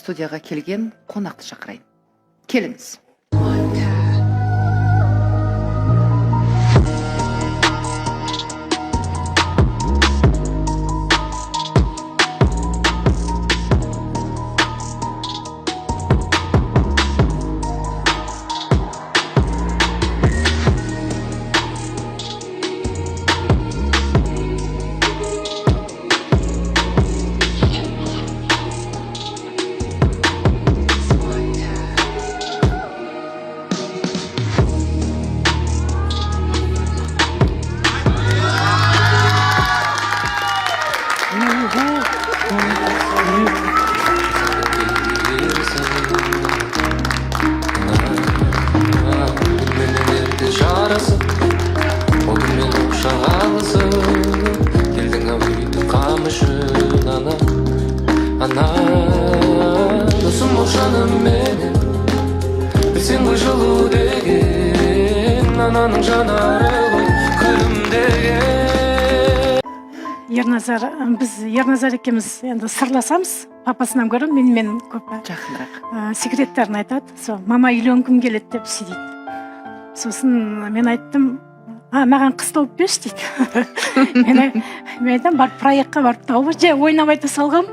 студияға келген қонақты шақырайын. Келіңіз. Біз Ерназар екеуміз енді сырласамыз, папасынан гөрі менімен көп Жақынырақ. секреттерін айтады. Мама үйленгім келеді деп дейді. Сосын мен айттым, маған қыз тауып берші дейді. Мен айтам, барып проектқа барып тауып, ойнап айта салғам.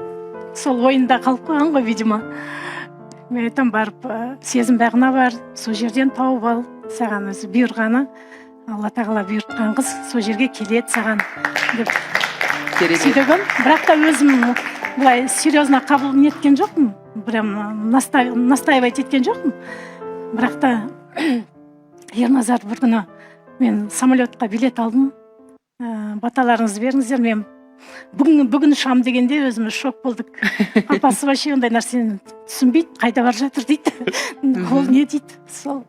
Сол ойында қалып қойған ғой, видимо. Мен айтам, барып сезім бағына бар, сол жерден тауып ал, саған өзі бұйырғаны, Алла тағала бұйыртқан қыз сол жерге келеді саған деп сөйтегім. Бірақ та өзім бұлай серьезно қабыл неткен жоқпын, прям настаивать еткен жоқпын. Бірақ та Ерназар бір күні мен самолетқа билет алдым, баталарыңызды беріңіздер, мен бүгін ұшам дегенде өзіміз шок болдық. Папасы вообще ондай нәрсені түсінбейді, қайда бар жатыр дейді. Ол не дейді, сол.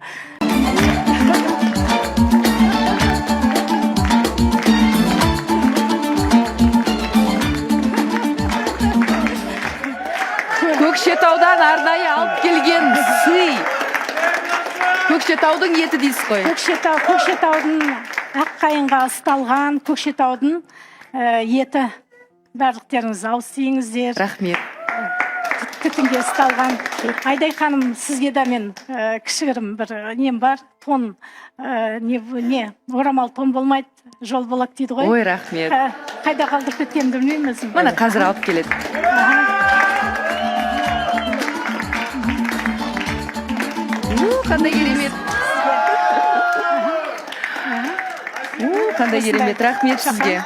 Көкшетаудан арнайы алып келген сый. Көкшетаудың еті дейсіз ғой. Көкшетаудың Аққайынға ысталған Көкшетаудың еті. Барлықтеріңіз ауыз тиіңіздер. Рахмет. Күтінге ысталған. Айдай ханым, сізге де мен кішігірім бір нем бар. Тон, орамал тон болмайды, жол болақ дейді ғой. Ой, рахмет. Қайда қалдырып кеткенімді білмеймін өзім. Мына қазір алып келеді. Қандай керемет. Қандай керемет. Рахмет сізге.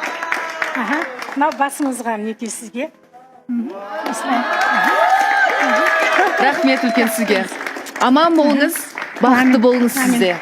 Мынау басыңызға мінекей сізге. Рахмет үлкен сізге. Аман болыңыз, бақытты болыңыз сізде.